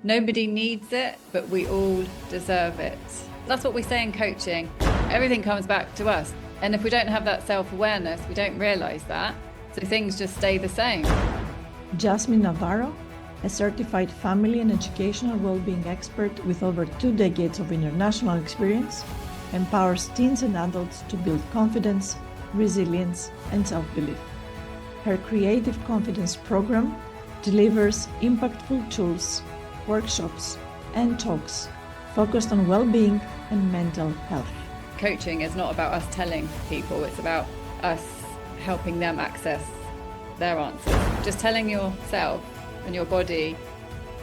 Nobody needs it, but we all deserve it. That's what we say in coaching. Everything comes back to us. And if we don't have that self-awareness, we don't realize that. So things just stay the same. Jasmine Navarro, a certified family and educational well-being expert with over 2 decades of international experience, empowers teens and adults to build confidence, resilience, and self-belief. Her Creative Confidence program delivers impactful tools, workshops, and talks focused on well-being and mental health. Coaching is not about us telling people, it's about us helping them access their answers. Just telling yourself and your body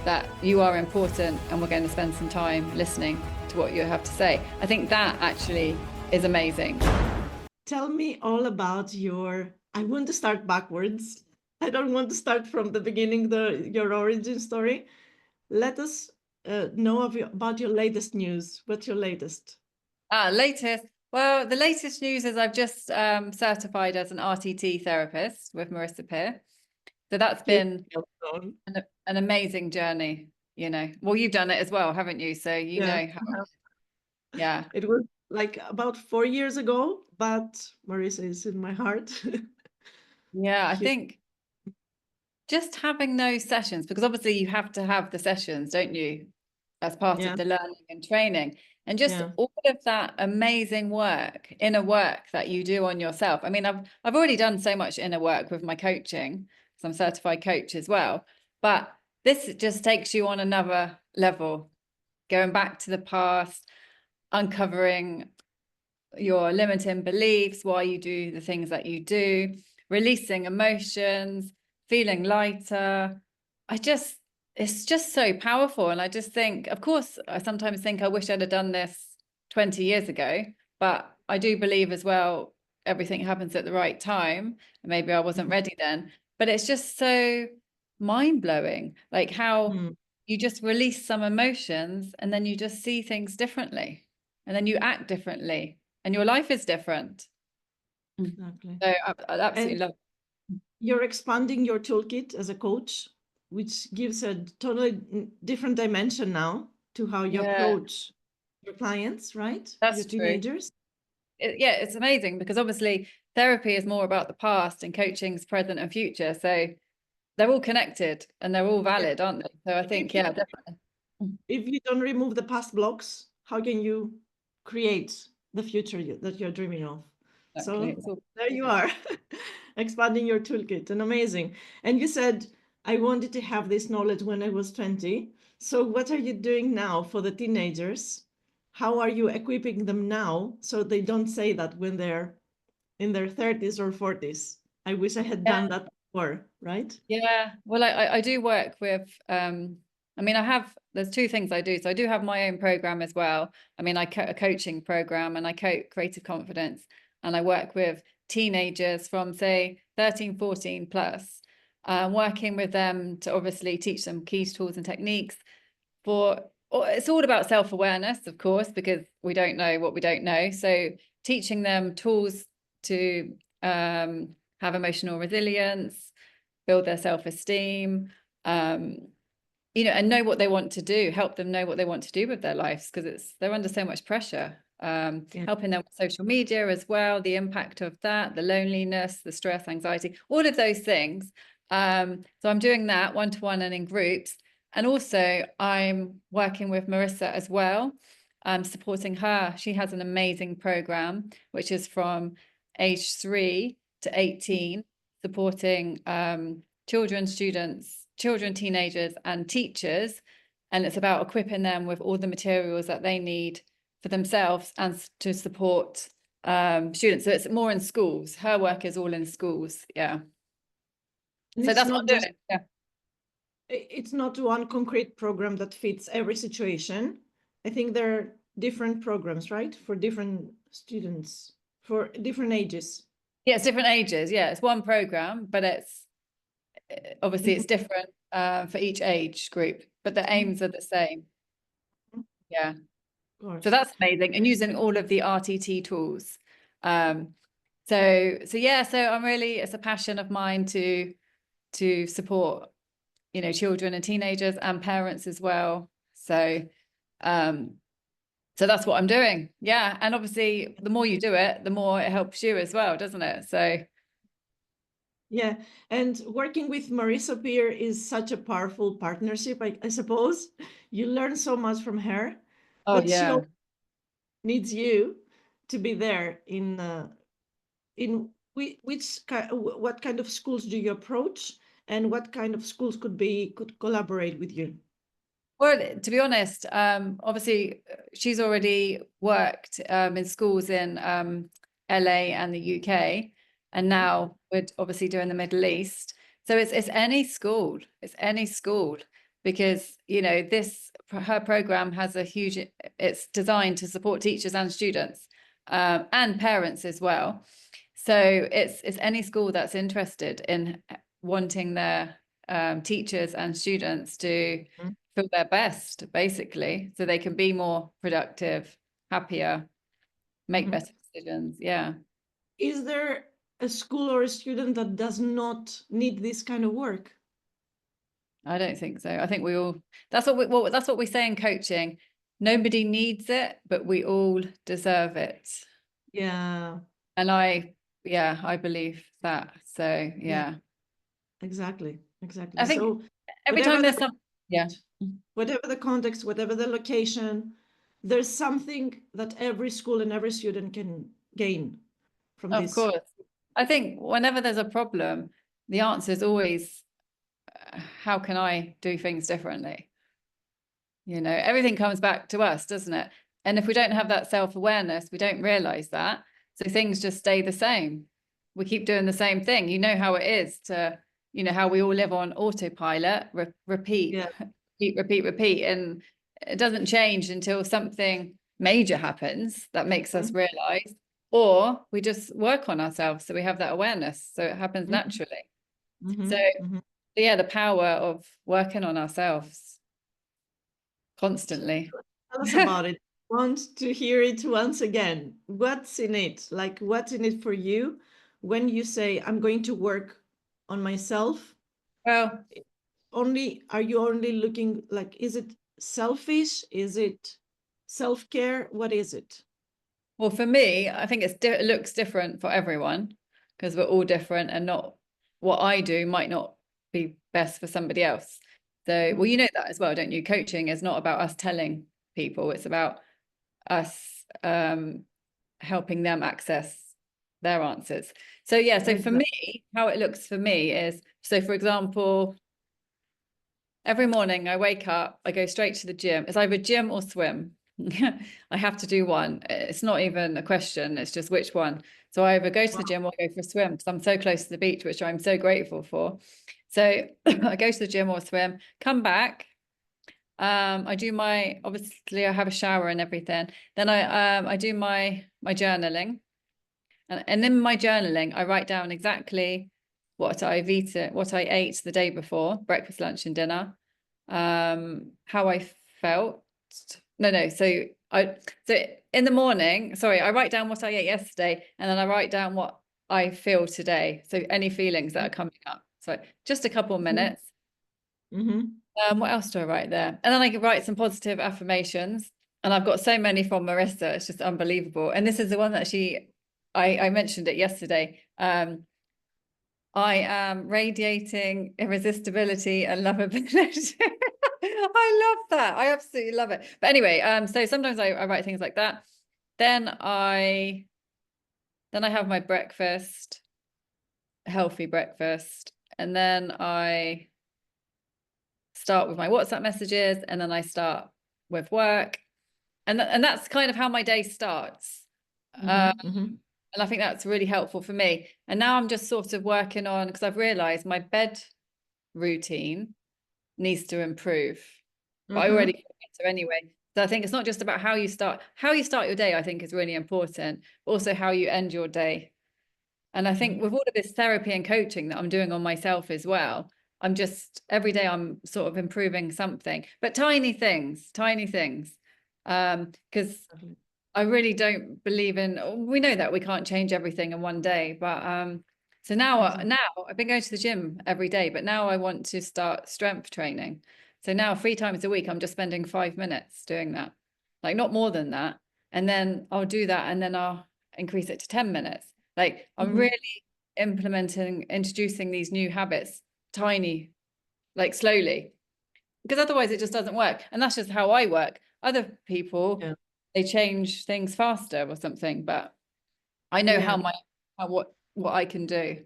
that you are important and we're going to spend some time listening to what you have to say. I think that actually is amazing. Tell me all about I want to start backwards. I don't want to start from the beginning, your origin story. Let us know about your latest news. What's your latest? Latest. Well, the latest news is I've just certified as an RTT therapist with Marissa Peer. So that's been an amazing journey, you know. Well, you've done it as well, haven't you? So you know how. Yeah. It was like about 4 years ago, but Marissa is in my heart. Yeah, I think just having those sessions, because obviously you have to have the sessions, don't you, as part of the learning and training, and just all of that amazing work, inner work that you do on yourself. I mean, I've already done so much inner work with my coaching, because I'm a certified coach as well, but this just takes you on another level, going back to the past, uncovering your limiting beliefs, why you do the things that you do, releasing emotions, feeling lighter. It's just so powerful. And I just think, of course, I sometimes think I wish I'd have done this 20 years ago, but I do believe as well, everything happens at the right time. And maybe I wasn't ready then, but it's just so mind-blowing, like how you just release some emotions and then you just see things differently and then you act differently and your life is different. Exactly. So I absolutely love it. You're expanding your toolkit as a coach, which gives a totally different dimension now to how you approach your clients, right? That's your true. teenagers. It's amazing because obviously therapy is more about the past and coaching's present and future. So they're all connected and they're all valid, aren't they? So I think, definitely. If you don't remove the past blocks, how can you create the future that you're dreaming of? Exactly. So there you are, expanding your toolkit, and amazing. And you said, I wanted to have this knowledge when I was 20. So what are you doing now for the teenagers? How are you equipping them now so they don't say that when they're in their 30s or 40s? I wish I had done that before, right? Yeah. Well, I do work with, I mean, there's two things I do. So I do have my own program as well. I mean, a coaching program and I coach creative confidence and I work with teenagers from say 13, 14 plus, working with them to obviously teach them keys, tools and techniques it's all about self-awareness, of course, because we don't know what we don't know. So teaching them tools to have emotional resilience, build their self-esteem, and know what they want to do, help them know what they want to do with their lives, because they're under so much pressure. Helping them with social media as well, the impact of that, the loneliness, the stress, anxiety, all of those things. So I'm doing that one-to-one and in groups. And also I'm working with Marissa as well. I'm supporting her. She has an amazing program, which is from age 3 to 18, supporting children, teenagers and teachers. And it's about equipping them with all the materials that they need for themselves and to support students. So it's more in schools. Her work is all in schools. Yeah. So that's what I'm doing. Yeah. It's not one concrete program that fits every situation. I think there are different programs, right? For different students, for different ages. Yeah, it's different ages. Yeah, it's one program, but it's obviously it's different for each age group, but the aims are the same. Yeah. So that's amazing. And using all of the RTT tools. So I'm really, it's a passion of mine to support you know, children and teenagers and parents as well. So so that's what I'm doing. Yeah. And obviously the more you do it, the more it helps you as well, doesn't it? So Yeah, and working with Marisa Peer is such a powerful partnership, I suppose. You learn so much from her, oh but she yeah. also needs you to be there in what kind of schools do you approach, and what kind of schools could collaborate with you? Well, to be honest, obviously she's already worked in schools in LA and the UK, and now we're obviously doing the Middle East. So it's any school, it's any school, because you know her program has a huge. It's designed to support teachers and students and parents as well. So it's any school that's interested in wanting their teachers and students to Mhm. feel their best, basically, so they can be more productive, happier, make Mhm. better decisions. Yeah. Is there a school or a student that does not need this kind of work? I don't think so. I think we all, that's what we say in coaching. Nobody needs it, but we all deserve it. Yeah, And yeah, I believe that. So yeah, yeah, exactly. I think So every whatever time the there's some, yeah. whatever the context, whatever the location, there's something that every school and every student can gain from Of this. course. I think whenever there's a problem, the answer is always, how can I do things differently? You know, everything comes back to us, doesn't it? And if we don't have that self-awareness, we don't realize that. So things just stay the same. We keep doing the same thing. You know how it is to, you know, how we all live on autopilot, repeat, Yeah. repeat. And it doesn't change until something major happens that makes us Mhm. realize, or we just work on ourselves. So we have that awareness. So it happens Mhm. naturally. So Mhm. Mhm. yeah, the power of working on ourselves constantly. Tell us about it. Want to hear it once again. What's in it? Like, what's in it for you when you say, I'm going to work on myself? Well, Only, are you only looking like, is it selfish? Is it self-care? What is it? well, for me, I think it looks different for everyone because we're all different, and not what I do might not be best for somebody else. So, well, you know that as well, don't you? Coaching is not about us telling people; it's about us helping them access their answers. So, yeah. So for Exactly. me, how it looks for me is, so for example, every morning I wake up, I go straight to the gym. It's either gym or swim. I have to do one. It's not even a question, it's just which one. So I either go to the gym or go for a swim because I'm so close to the beach, which I'm so grateful for. So I go to the gym or swim, come back. I do my, obviously I have a shower and everything. Then I do my journaling. And in my journaling, I write down exactly what I ate the day before, breakfast, lunch, and dinner, how I felt. No. So in the morning, sorry, I write down what I ate yesterday, and then I write down what I feel today. So any feelings that are coming up. So just a couple of minutes. Mm-hmm. What else do I write there? And then I could write some positive affirmations. And I've got so many from Marissa. It's just unbelievable. And this is the one that I mentioned it yesterday. I am radiating irresistibility and lovability. I love that. I absolutely love it. But anyway, so sometimes I write things like that. Then I have my breakfast, healthy breakfast, and then I start with my WhatsApp messages, and then I start with work, and that's kind of how my day starts. Mm-hmm. Um, Mm-hmm. and I think that's really helpful for me. And now I'm just sort of working on, because I've realized my bed routine needs to improve. But I already Mm-hmm. feel better anyway. So I think it's not just about how you start. How you start your day, I think, is really important, but also how you end your day. And I think with all of this therapy and coaching that I'm doing on myself as well, I'm just every day I'm sort of improving something, but tiny things, tiny things. Because Mm-hmm. I really don't believe in, we know that we can't change everything in one day, but So now, Exactly. now I've been going to the gym every day, but now I want to start strength training. So now 3 times a week, I'm just spending 5 minutes doing that, like not more than that. And then I'll do that, and then I'll increase it to 10 minutes. Like I'm Mhm. really introducing these new habits, tiny, like slowly, because otherwise it just doesn't work. And that's just how I work. Other people, Yeah. they change things faster or something, but I know Yeah. what I can do.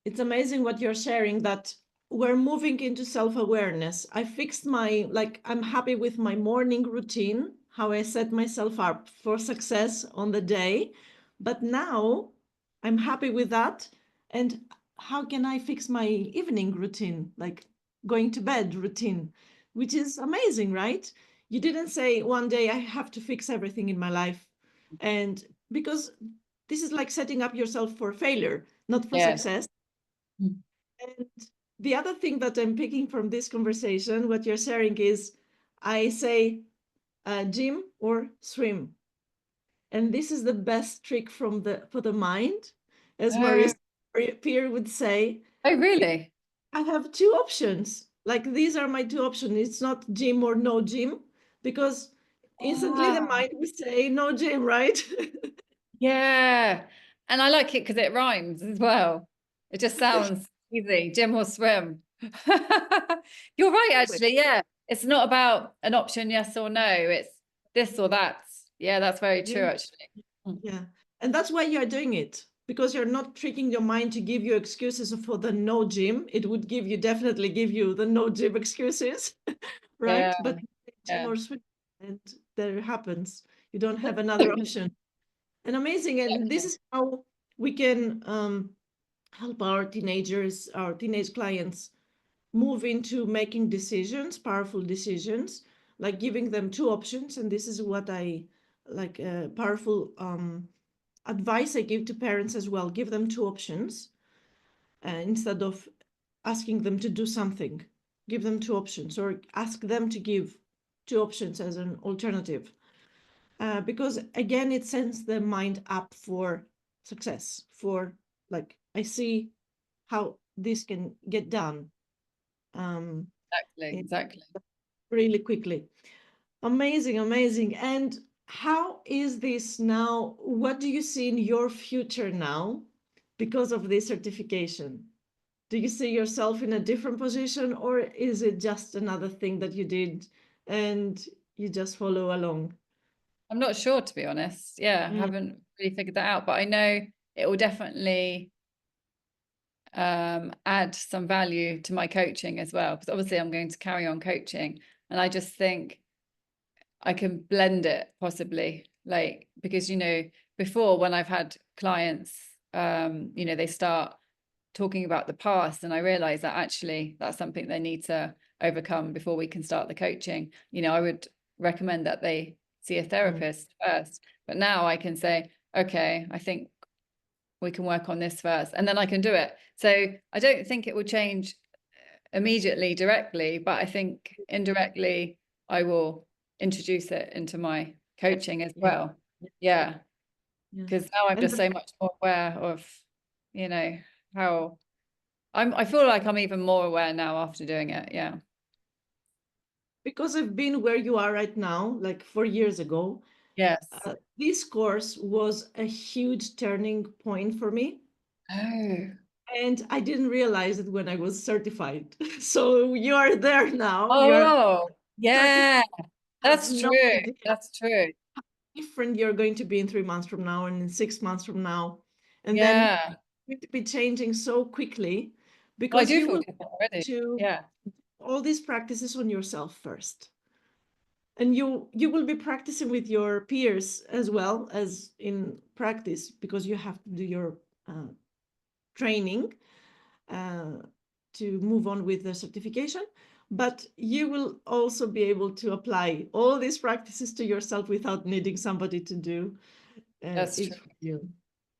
It's amazing what you're sharing, that we're moving into self-awareness. I fixed my, like, I'm happy with my morning routine, how I set myself up for success on the day. But now I'm happy with that. And how can I fix my evening routine, like going to bed routine, which is amazing, right? You didn't say one day I have to fix everything in my life. And because this is like setting up yourself for failure, not for Yeah. success. And the other thing that I'm picking from this conversation, what you're sharing is, I say gym or swim. And this is the best trick from for the mind, as Oh, Maurice Peer would say. oh, really? I have two options. Like, these are my two options. It's not gym or no gym, because instantly the Ah, mind would say no gym, right? yeah. And I like it because it rhymes as well. It just sounds easy. Gym or swim. You're right, actually. Yeah. It's not about an option, yes or no. It's this or that. Yeah, that's very true, Yeah. actually. Mm. Yeah. And that's why you're doing it, because you're not tricking your mind to give you excuses for the no gym. It would definitely give you the no gym excuses, right? Yeah. But gym Yeah. or swim, and there it happens. You don't have another option. And amazing. And this is how we can help our teenagers, our teenage clients, move into making decisions, powerful decisions, like giving them two options. And this is what I like, powerful advice I give to parents as well. Give them two options, instead of asking them to do something. Give them two options, or ask them to give two options as an alternative. Because again, it sends the mind up for success, for, like, I see how this can get done, um, Exactly. Exactly. really quickly. Amazing, amazing. And how is this now? What do you see in your future now because of this certification? Do you see yourself in a different position, or is it just another thing that you did and you just follow along? I'm not sure, to be honest. Yeah, I Mm, haven't really figured that out, but I know it will definitely add some value to my coaching as well, because obviously I'm going to carry on coaching, and I just think I can blend it possibly, like, because before, when I've had clients, they start talking about the past, and I realize that actually that's something they need to overcome before we can start the coaching. I would recommend that they see a mm, therapist first, but now I can say, okay, I think we can work on this first, and then I can do it. So I don't think it will change immediately, directly, but I think indirectly I will introduce it into my yes, coaching as yeah, well. Yeah, yeah. because now I'm And just so much more aware of, you know, how I feel like I'm even more aware now after doing it. Yeah. because I've been where you are right now, like 4 years ago, Yes. this course was a huge turning point for me. Oh. And I didn't realize it when I was certified. So you are there now. You're Oh, certified. yeah. Have That's no true. idea how That's true. different you're going to be in 3 months from now and in 6 months from now. And then Yeah. going to be changing so quickly, Well, I because do you feel will different already. do Yeah. all these practices on yourself first. And you will be practicing with your peers as well as in practice, because you have to do your training uh, to move on with the certification. But you will also be able to apply all these practices to yourself without needing somebody to do That's it true. for you.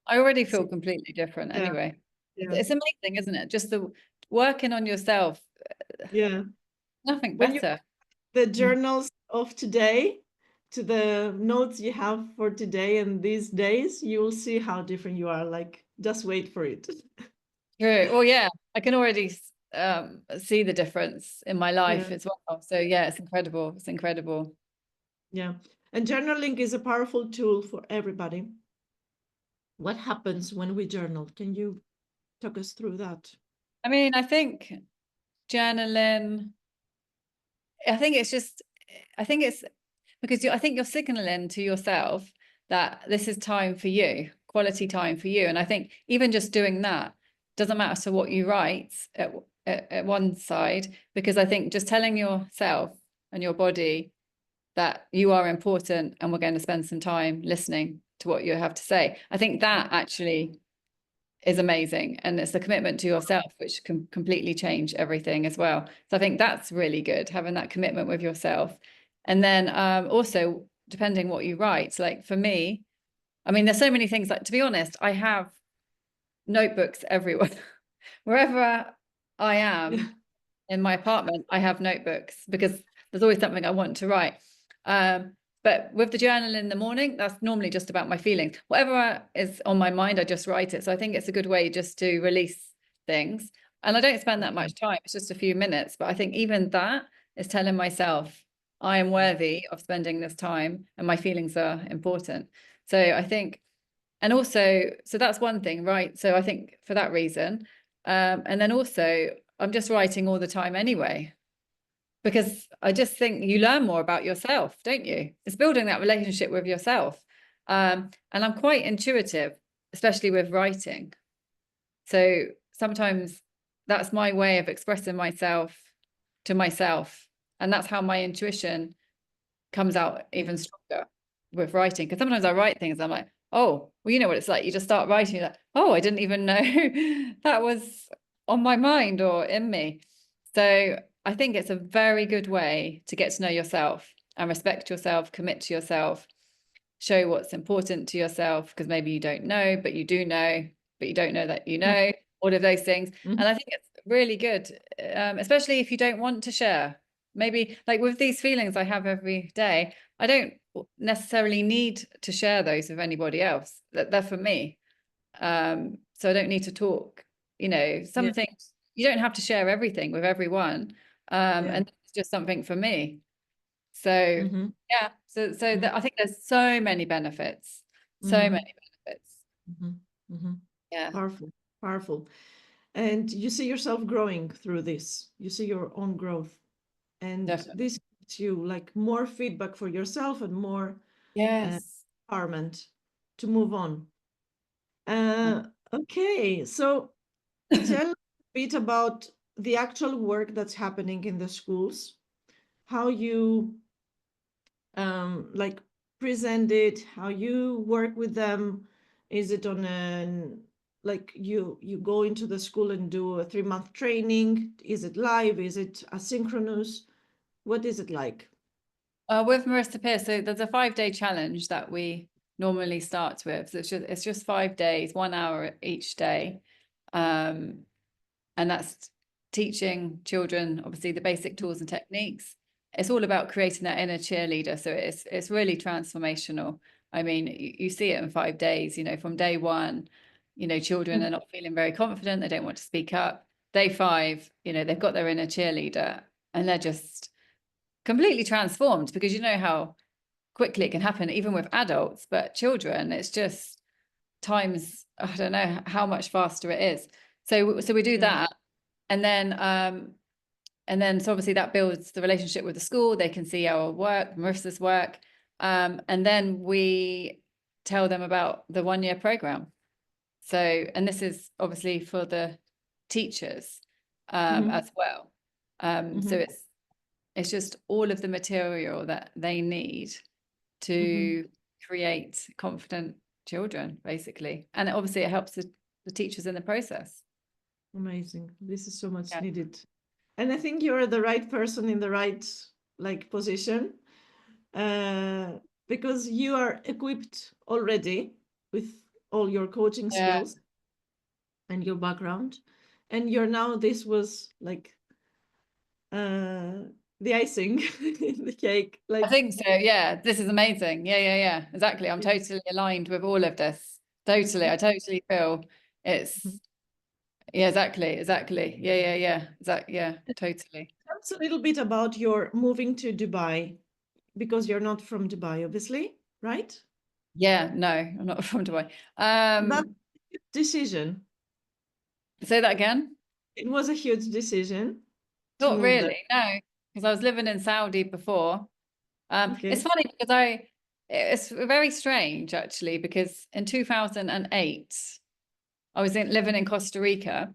I already So, feel completely different yeah, anyway. yeah, It's amazing, isn't it? Just the working on yourself, yeah. nothing When you better. the Mm. journals of today to the notes you have for today and these days, you will see how different you are. Like, Just wait for it. True. Well, yeah, I can already see the difference in my life Yeah, as well. So yeah, it's incredible. It's incredible. yeah. And journaling is a powerful tool for everybody. What happens when we journal? Can you talk us through that? I mean, I think journaling, I think it's just, I think it's because I think you're signaling to yourself that this is time for you, quality time for you. And I think even just doing that doesn't matter to what you write at one side, because I think just telling yourself and your body that you are important and we're going to spend some time listening to what you have to say, I think that actually is amazing. And it's the commitment to yourself which can completely change everything as well. So I think that's really good, having that commitment with yourself. And then also, depending what you write, like for me, I mean, there's so many things, like, to be honest, I have notebooks everywhere. Wherever I am in my apartment, I have notebooks because there's always something I want to write. Um, but with the journal in the morning, that's normally just about my feelings. Whatever is on my mind, I just write it. So I think it's a good way just to release things. And I don't spend that Okay. much time. It's just a few minutes. But I think even that is telling myself I am worthy of spending this time and my feelings are important. So I think, and also, so that's one thing, right? So I think for that reason, and then also I'm just writing all the time anyway, because I just think you learn more about yourself, don't you? It's building that relationship with yourself. And I'm quite intuitive, especially with writing. So sometimes that's my way of expressing myself to myself. And that's how my intuition comes out Yeah. even stronger with writing. Because sometimes I write things, I'm like, oh, well, you know what it's like. You just start writing, you're like, oh, I didn't even know that was on my mind or in me. So I think it's a very good way to get to know yourself and respect yourself, commit to yourself, show what's important to yourself, because maybe you don't know, but you do know, but you don't know that you know, all of those things. Mhm. And I think it's really good, especially if you don't want to share. Maybe like with these feelings I have every day, I don't necessarily need to share those with anybody else. They're for me. So I don't need to talk. Some Yeah. things you don't have to share everything with everyone. Yeah. And it's just something for me. So Mm-hmm. yeah, so that I think there's so many benefits, so Mm-hmm. many benefits. Mm-hmm. Mm-hmm. Yeah, Powerful. Powerful. And you see yourself growing through this. You see your own growth. And definitely. this gives you like more feedback for yourself and more uh, Yes. empowerment to move on. Uh, okay, so tell a bit about the actual work that's happening in the schools, how you like present it, how you work with them. Is it on an like you go into the school and do a 3-month training? Is it live? Is it asynchronous? What is it like? With Marissa Peer, so there's a 5-day challenge that we normally start with. So it's just 5 days, 1 hour each day. Um, and that's teaching children obviously the basic tools and techniques. It's all about creating that inner cheerleader, so it's really transformational. I mean, you see it in 5 days, from day one, children are not feeling very confident, they don't want to speak up. Day five, they've got their inner cheerleader and they're just completely transformed, because you know how quickly it can happen even with adults, but children, it's just times, I don't know how much faster it is. So we do Yeah. that. And then so obviously that builds the relationship with the school. They can see our work, Marissa's work. And then we tell them about the 1-year program. So, and this is obviously for the teachers Mm-hmm. as well. So Mm-hmm. it's just all of the material that they need Mm-hmm. to create confident children, basically. And obviously it helps the teachers in the process. Amazing. This is so much Yeah. needed. And I think you're the right person in the right like position, uh, because you are equipped already with all your coaching Yeah. skills and your background. And you're now, this was like the icing in the cake. I Like, think so. Yeah. This is amazing. Yeah. Yeah. Yeah. Exactly. I'm yeah. totally aligned with all of this. Totally. I totally feel It's yeah, exactly. Yeah, totally. Tell us a little bit about your moving to Dubai, because you're not from Dubai, obviously, right? Yeah, no, I'm not from Dubai. That's a decision. Say that again. It was a huge decision to Not move there. really, no, because I was living in Saudi before. It's Okay. funny because it's very strange actually, because in 2008, I was living in Costa Rica,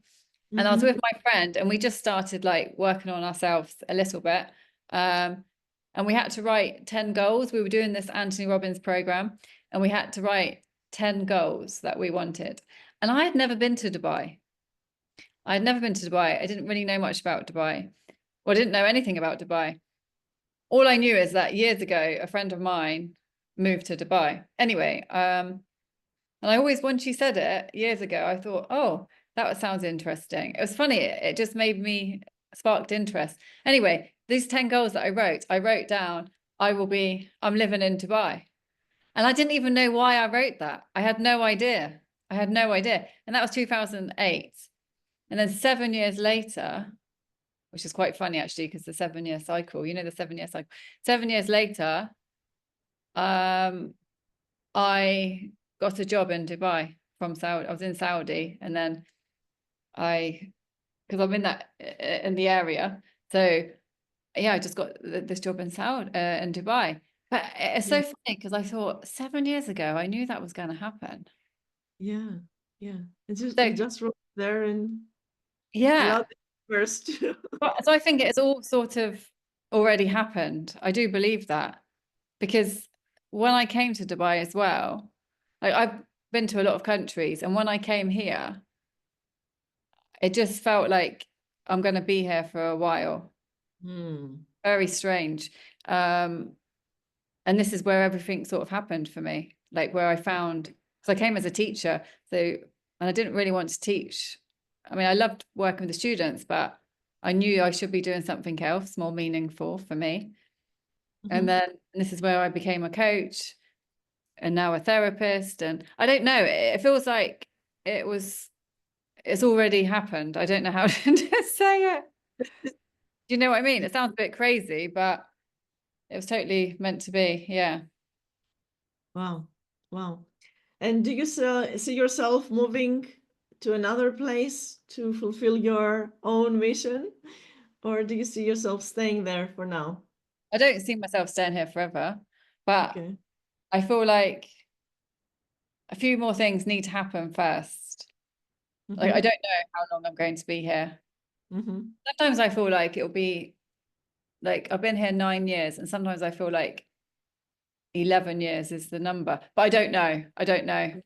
and I was with my friend, and we just started like working on ourselves a little bit. And we had to write 10 goals. We were doing this Anthony Robbins program, and we had to write 10 goals that we wanted. And I had never been to Dubai. I had never been to Dubai. I didn't really know much about Dubai. Well, I didn't know anything about Dubai. All I knew is that years ago, a friend of mine moved to Dubai. Anyway, and I always, when she said it years ago, I thought, oh, that sounds interesting. It was funny. It just made me sparked interest. Anyway, these 10 goals that I wrote down, I'm living in Dubai. And I didn't even know why I wrote that. I had no idea. I had no idea. And that was 2008. And then 7 years later, which is quite funny actually, because the 7 year cycle, you know, the 7 year cycle, 7 years later, I got a job in Dubai from Saudi. I was in Saudi, and then because I'm in the area. So yeah, I just got this job in in Dubai. But it's so Yeah. funny because I thought 7 years ago, I knew that was going to happen. Yeah. Yeah. So You just wrote there and yeah, allowed it first. so I think it's all sort of already happened. I do believe that, because when I came to Dubai as well, like I've been to a lot of countries, and when I came here, it just felt like I'm going to be here for a while. Very strange. And this is where everything sort of happened for me, like where I found, because I came as a teacher, so, and I didn't really want to teach. I mean, I loved working with the students, but I knew I should be doing something else more meaningful for me. And then this is where I became a coach, and now a therapist. And I don't know, it feels like it's already happened. I don't know how to say it. Do you know what I mean? It sounds a bit crazy, but it was totally meant to be. Yeah. Wow. Wow. And do you see yourself moving to another place to fulfill your own mission? Or do you see yourself staying there for now? I don't see myself staying here forever, but Okay. I feel like a few more things need to happen first. Like, I don't know how long I'm going to be here. Sometimes I feel like it'll be like I've been here 9 years, and sometimes I feel like 11 years is the number, but I don't know. I don't know.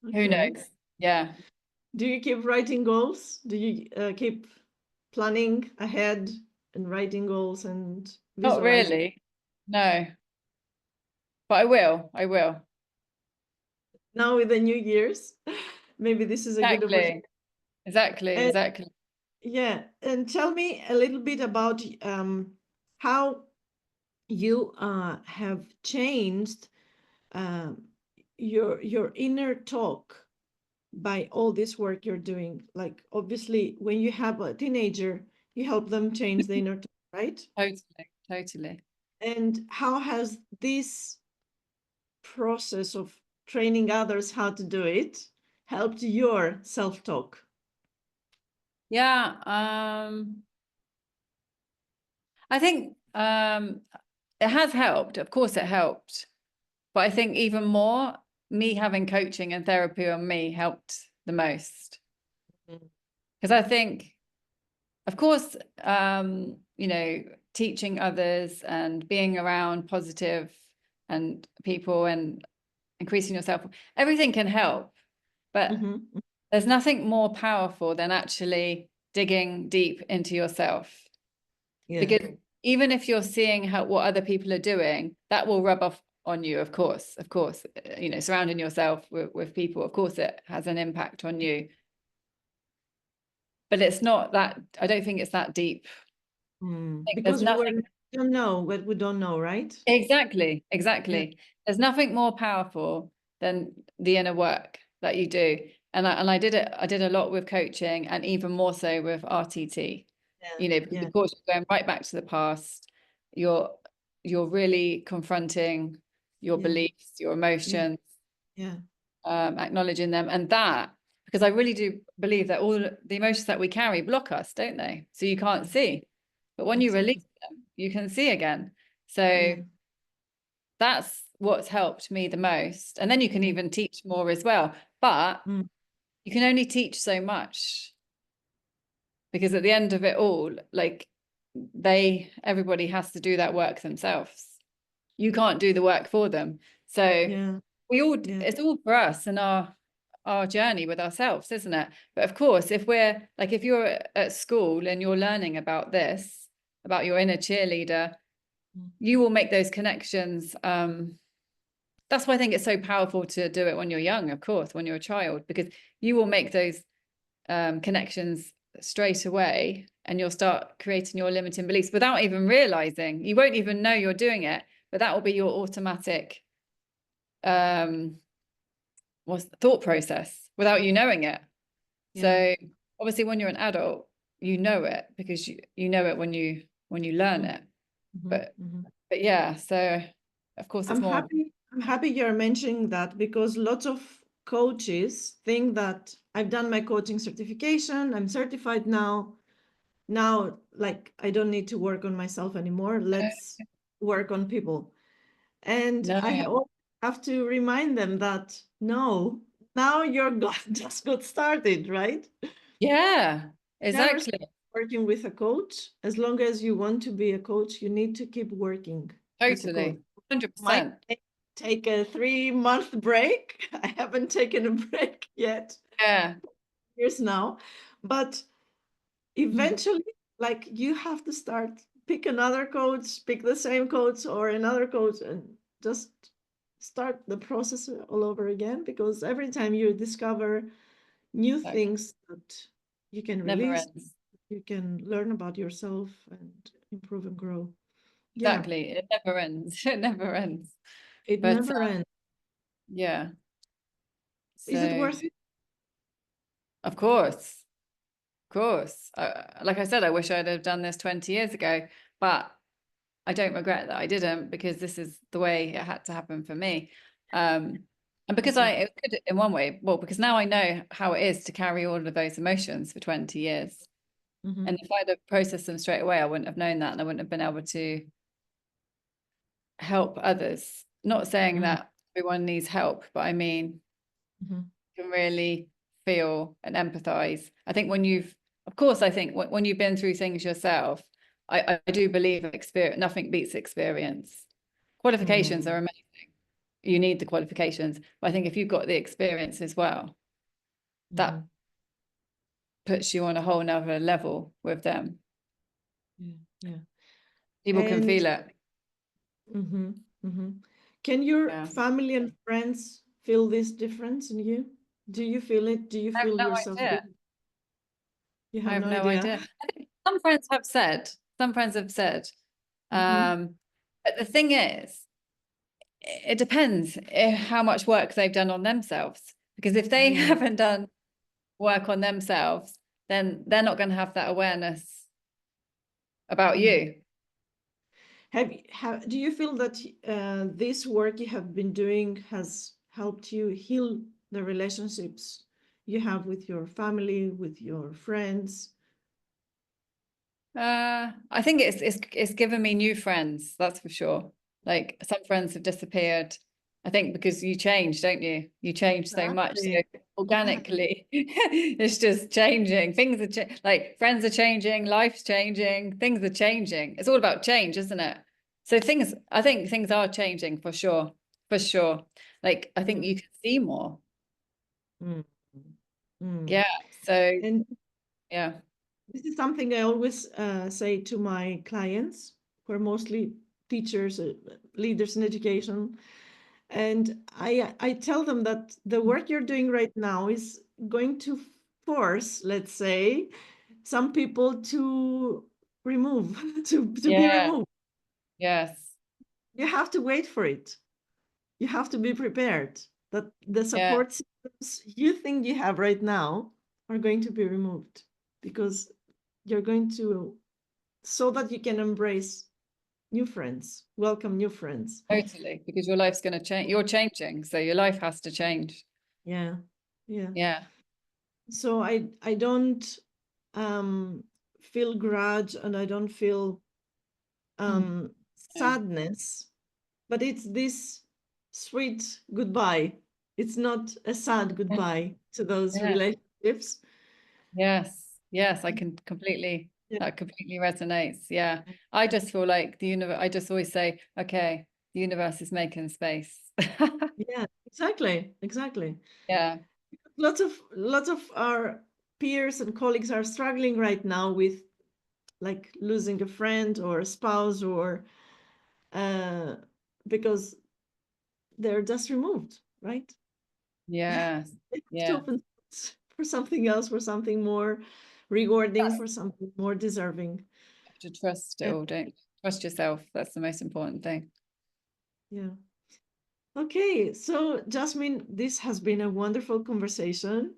Who Okay. knows? Yeah. Do you keep writing goals? Do you keep planning ahead and writing goals and Not visualizing? really. No, but I will. I will. Now with the new years, maybe this is a good opportunity. Exactly. Exactly. And Exactly. yeah, and tell me a little bit about how you have changed um, your inner talk by all this work you're doing. Like obviously, when you have a teenager, you help them change the inner talk, right? Totally. Totally. And how has this process of training others how to do it helped your self-talk? Yeah. I think it has helped. Of course, it helped. But I think even more, me having coaching and therapy on me helped the most. Because I think, of course, you know, teaching others and being around positive and people and increasing yourself, everything can help. But there's nothing more powerful than actually digging deep into yourself. Yeah. Because even if you're seeing what other people are doing, that will rub off on you, of course, you know, surrounding yourself with people, of course, it has an impact on you. But it's not that, I don't think it's that deep. There's Because nothing. we don't know what we don't know, right? Exactly. Yeah. There's nothing more powerful than the inner work that you do. And I did it. I did a lot with coaching, and even more so with RTT. Yeah. You know, because Yeah. of course you're going right back to the past. You're really confronting your Yeah. beliefs, your Yeah. emotions, Yeah. acknowledging them, and that, because I really do believe that all the emotions that we carry block us, don't they? So you can't see, but when you Exactly. release them, you can see again. Yeah. So that's what's helped me the most. And then you can Mm. even teach more as well, but Mm. you can only teach so much, because at the end of it all, like, everybody has to do that work themselves. You can't do the work for them. So Yeah. we all, Yeah. it's all for us and our journey with ourselves, isn't it? But of course, if we're like, if you're at school and you're learning about this, about your inner cheerleader, Mm. you will make those connections. That's why I think it's so powerful to do it when you're young, of course, when you're a child, because you will make those connections straight away, and you'll start creating your limiting beliefs without even realizing. You won't even know you're doing it, but that will be your automatic what's the thought process without you knowing it. Yeah. So obviously when you're an adult, you know it, because you know it when you learn it. Mm-hmm. But Mm-hmm. yeah, so of course it's more. I'm happy you're mentioning that, because lots of coaches think that I've done my coaching certification, I'm certified now. Now, like, I don't need to work on myself anymore. Let's work on people. And No. I always have to remind them that no, now you're just got started, right? Yeah, Never stop exactly. working with a coach. As long as you want to be a coach, you need to keep working with a coach. Totally. Might 100%. take a 3-month break. I haven't taken a break yet, Yeah. years now, but Mm. eventually, like, you have to start, pick another coach, pick the same coach or another coach, and just start the process all over again, because every time you discover new Exactly. things that you can Never release, ends. you can learn about yourself and improve and grow. Yeah, Exactly. It never ends. It never ends. it But never ends. yeah. Is it So worth it? of course, like I said, I wish I'd have done this 20 years ago, but I don't regret that I didn't, because this is the way it had to happen for me. And because Exactly. it could, in one way, well, because now I know how it is to carry all of those emotions for 20 years. Mm-hmm. And if I'd have processed them straight away, I wouldn't have known that, and I wouldn't have been able to help others. Not saying that everyone needs help, but I mean, Mm-hmm. you can really feel and empathize. I think when you've, of course, I think when you've been through things yourself, I do believe experience, nothing beats experience. Qualifications Mm-hmm. are amazing. You need the qualifications. But I think if you've got the experience as well, Mm-hmm. that puts you on a whole nother level with them. Yeah, yeah. People can And feel it. mm-hmm, mm-hmm. Can your Yeah. family and friends feel this difference in you? Do you feel it? Do you I have feel no yourself idea. different? You I have have no no idea. idea. I think some friends have said, Mm-hmm. but the thing is, it depends how much work they've done on themselves. Because if they Yeah. haven't done work on themselves, then they're not going to have that awareness about Mm. you. Do you feel that this work you have been doing has helped you heal the relationships you have with your family, with your friends? I think it's given me new friends, that's for sure. Like some friends have disappeared. I think because you change, don't you? You change so much. So Exactly. Yeah. organically, it's just changing. Things are like friends are changing, life's changing, things are changing. It's all about change, isn't it? So I think things are changing for sure. For sure. Like I Yeah. think you can see more. Mm. Mm. Yeah. So And yeah. this is something I always say to my clients, who are mostly teachers, leaders in education. And I tell them that the work you're doing right now is going to force, let's say, some people to remove, to be Yeah. removed. Yes. You have to wait for it. You have to be prepared. that the support systems you think you have right now are going to be removed because you're going to, so that you can embrace new friends, welcome new friends. Totally, because your life's going to change. You're changing, so your life has to change. Yeah, yeah. Yeah. So I don't feel grudge, and I don't feel Mm. sadness, but it's this sweet goodbye. It's not a sad goodbye to those Yeah. relationships. Yes. Yes, I can completely, Yeah, that completely resonates. Yeah. I just feel like the universe, I just always say, okay, the universe is making space. yeah, exactly, exactly. Yeah. Lots of our peers and colleagues are struggling right now with like losing a friend or a spouse, or uh, because they're just removed, right? Yes. They have to Yeah. open for something else, for something more rewarding, for something more deserving. You have to trust it And all, don't you? Trust yourself. That's the most important thing. yeah. Okay, so Jasmine, this has been a wonderful conversation.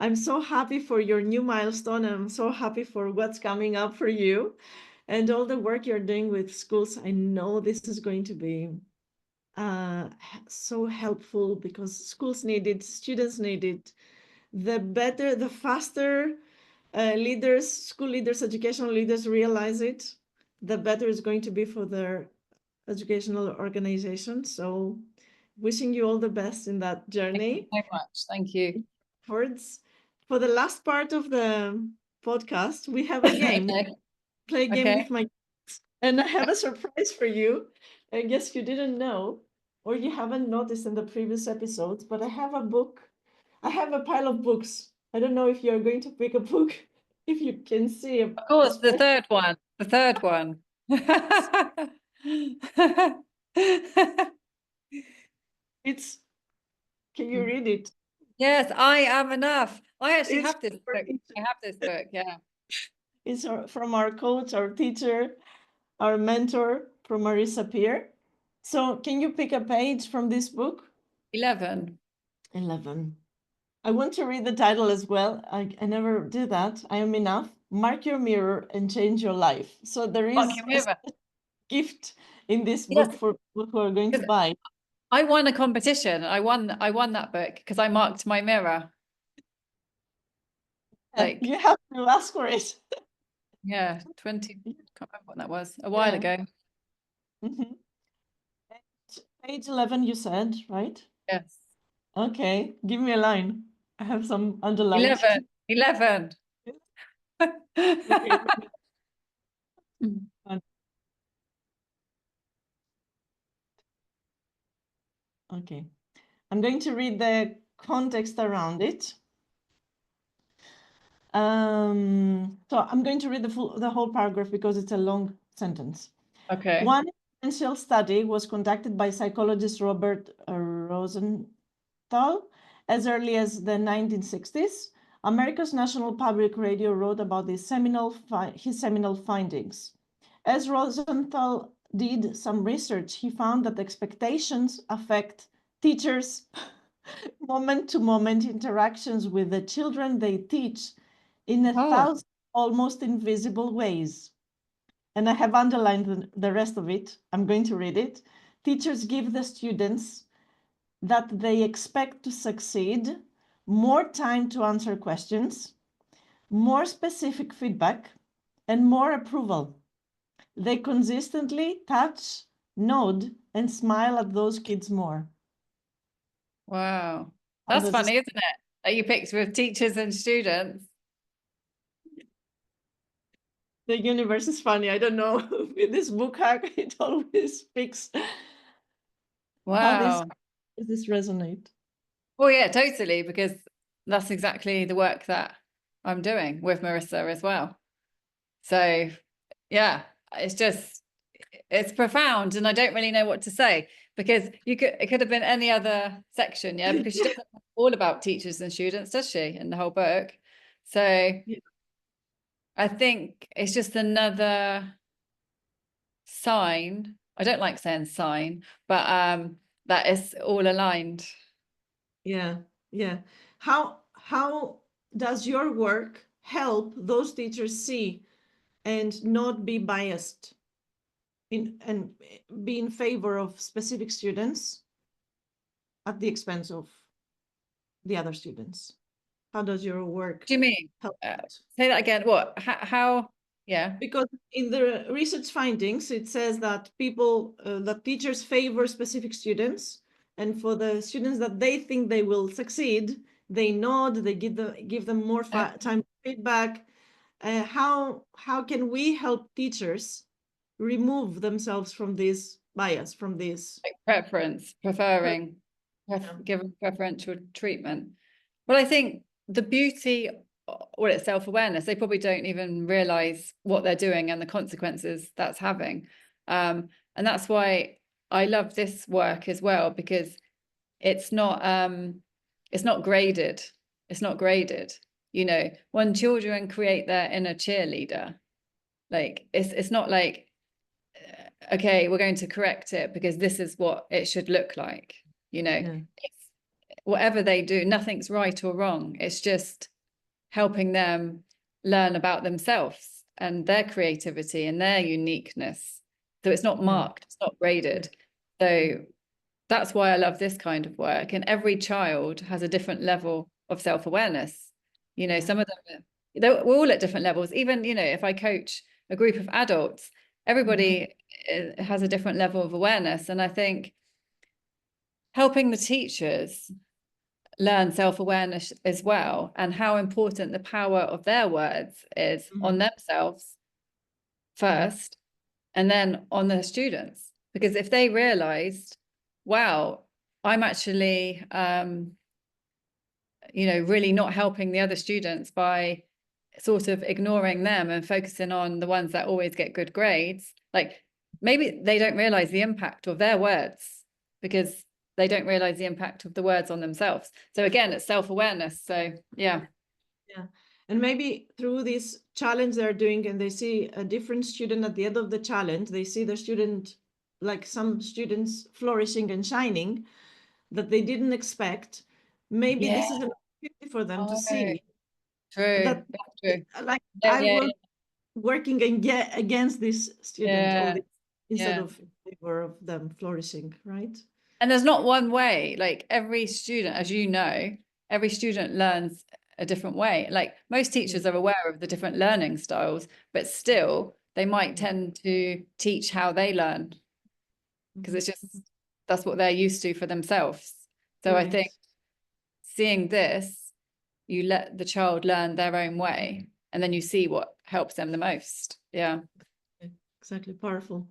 I'm so happy for your new milestone, and I'm so happy for what's coming up for you and all the work you're doing with schools. I know this is going to be so helpful because schools need it, students need it. The better, the faster leaders, school leaders, educational leaders realize it, the better it's going to be for their educational organization. So wishing you all the best in that Thank you journey. so much. Thank you. Towards for the last part of the podcast, we have a game. Okay. Play a game Okay. with my kids, and I have a surprise for you. I guess you didn't know, or you haven't noticed in the previous episodes, but I have a book. I have a pile of books. I don't know if you're going to pick a book, if you can see Of a course, the special. third one. The third one. It's, can you read it? Yes, I am enough. I actually It's have this for book. I have this book, yeah. It's from our coach, our teacher, our mentor, from Marissa Peer. So can you pick a page from this book? 11. 11. I want to read the title as well. I never do that. I am enough. Mark your mirror and change your life. So there Fuck is your a mirror. gift in this Yes, book for people who are going to because buy. I won a competition. I won that book because I marked my mirror. Like, You have to ask for it. yeah, 20, can't remember what that was, a while Yeah. ago. Mhm. Page 11, you said, right? Yes. Okay, give me a line. I have some underlined. 11. 11. Okay. Okay. I'm going to read the context around it. So I'm going to read the whole paragraph because it's a long sentence. Okay. One essential study was conducted by psychologist Robert Rosenthal as early as the 1960s. America's National Public Radio wrote about his seminal findings. As Rosenthal did some research, he found that expectations affect teachers' moment-to-moment interactions with the children they teach in a Oh, thousand almost invisible ways. And I have underlined the rest of it. I'm going to read it. Teachers give the students that they expect to succeed more time to answer questions, more specific feedback, and more approval. They consistently touch, nod, and smile at those kids more. wow. How That's does this? funny, isn't it? That you picked with teachers and students. The universe is funny. I don't know. With this book hack, it always picks how Wow. does this resonate. Well, yeah, totally, because that's exactly the work that I'm doing with Marissa as well. So, yeah, it's just it's profound, and I don't really know what to say because it could have been any other section, yeah, because she doesn't talk all about teachers and students, does she, in the whole book? So Yeah. I think it's just another sign. I don't like saying sign, but that is all aligned. Yeah, yeah. How does your work help those teachers see and not be biased in and be in favor of specific students at the expense of the other students? How does your work Do you mean? help Uh, that? Say that again. What? How? Yeah. Because in the research findings, it says that that teachers favor specific students, and for the students that they think they will succeed, they nod, they give them more time for feedback. How can we help teachers remove themselves from this bias, from this? Like preference, preferring, Yeah. given preferential treatment. Well, I think the beauty, well, it's self-awareness. They probably don't even realize what they're doing and the consequences that's having. And that's why I love this work as well, because it's not graded. It's not graded. You know, when children create their inner cheerleader, like it's not like, okay, we're going to correct it because this is what it should look like. You know, Yeah. whatever they do, nothing's right or wrong. It's just helping them learn about themselves and their creativity and their uniqueness. So it's not Yeah. marked, it's not graded. So that's why I love this kind of work. And every child has a different level of self-awareness. You know, Yeah. some of them, we're all at different levels. Even, you know, if I coach a group of adults, everybody has a different level of awareness. And I think helping the teachers learn self-awareness as well, and how important the power of their words is on themselves first, and then on the students. Because if they realized, wow, I'm actually you know, really not helping the other students by sort of ignoring them and focusing on the ones that always get good grades, like maybe they don't realize the impact of their words because they don't realize the impact of the words on themselves. So again, it's self-awareness. So yeah. Yeah. And maybe through this challenge they're doing, and they see a different student at the end of the challenge, they see the student, like some students flourishing and shining that they didn't expect. Maybe Yeah. this is an opportunity for them to Oh, see true. that, That's true. like, Yeah, I yeah, was working and get against this student all yeah, this, instead yeah. of in favor of them flourishing, right? And there's not one way. Like every student, as you know, every student learns a different way. Like most Yeah. teachers are aware of the different learning styles, but still they might Yeah. tend to teach how they learn because Mhm. it's just that's what they're used to for themselves. So I Right. think seeing this, you let the child learn their own way, and then you see what helps them the most. Yeah. Exactly. Powerful.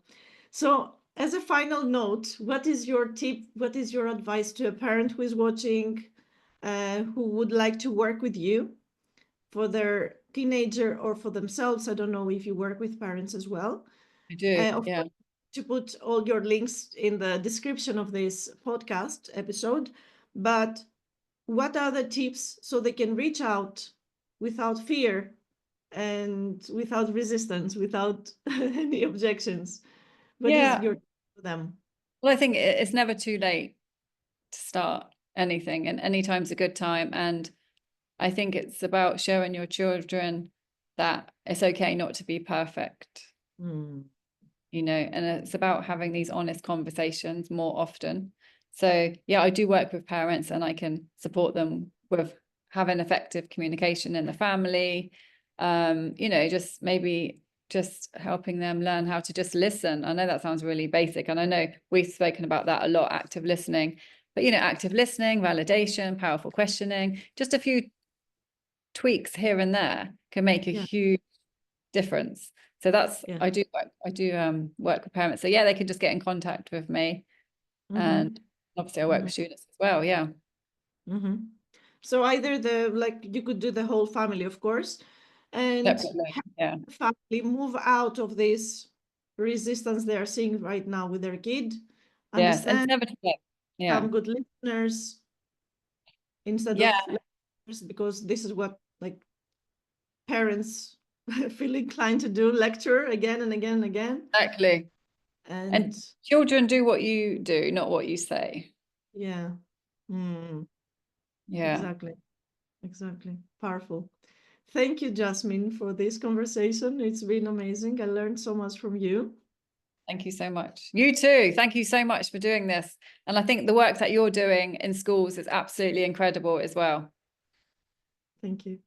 So, as a final note, what is your tip? What is your advice to a parent who is watching, who would like to work with you for their teenager or for themselves? I don't know if you work with parents as well. I do. Of Yeah. course, to put all your links in the description of this podcast episode. But what are the tips so they can reach out without fear and without resistance, without any objections? What is Yeah. your tip for them? Well, I think it's never too late to start anything, and any time's a good time. And I think it's about showing your children that it's okay not to be perfect, Hmm. you know, and it's about having these honest conversations more often. So yeah, I do work with parents and I can support them with having effective communication in the family. You know, just maybe just helping them learn how to just listen. I know that sounds really basic, and I know we've spoken about that a lot, active listening. But you know, active listening, validation, powerful questioning, just a few tweaks here and there can make a Yeah, huge difference. So that's yeah. I do work with parents. So yeah, they can just get in contact with me, and Mm-hmm. obviously I work with students as well. Yeah, Mm-hmm. So either you could do the whole family, of course, and separately. have Yeah, the family move out of this resistance they are seeing right now with their kid, yes, and it's understand, never too late. Yeah, become good listeners instead yeah, of lecturers, because this is what, like, parents feel inclined to do, lecture again and again and again. exactly. And And children do what you do, not what you say. yeah. Hmm. Yeah. Exactly. Powerful. Thank you, Jasmine, for this conversation. It's been amazing. I learned so much from you. Thank you so much. You too. Thank you so much for doing this. And I think the work that you're doing in schools is absolutely incredible as well. Thank you.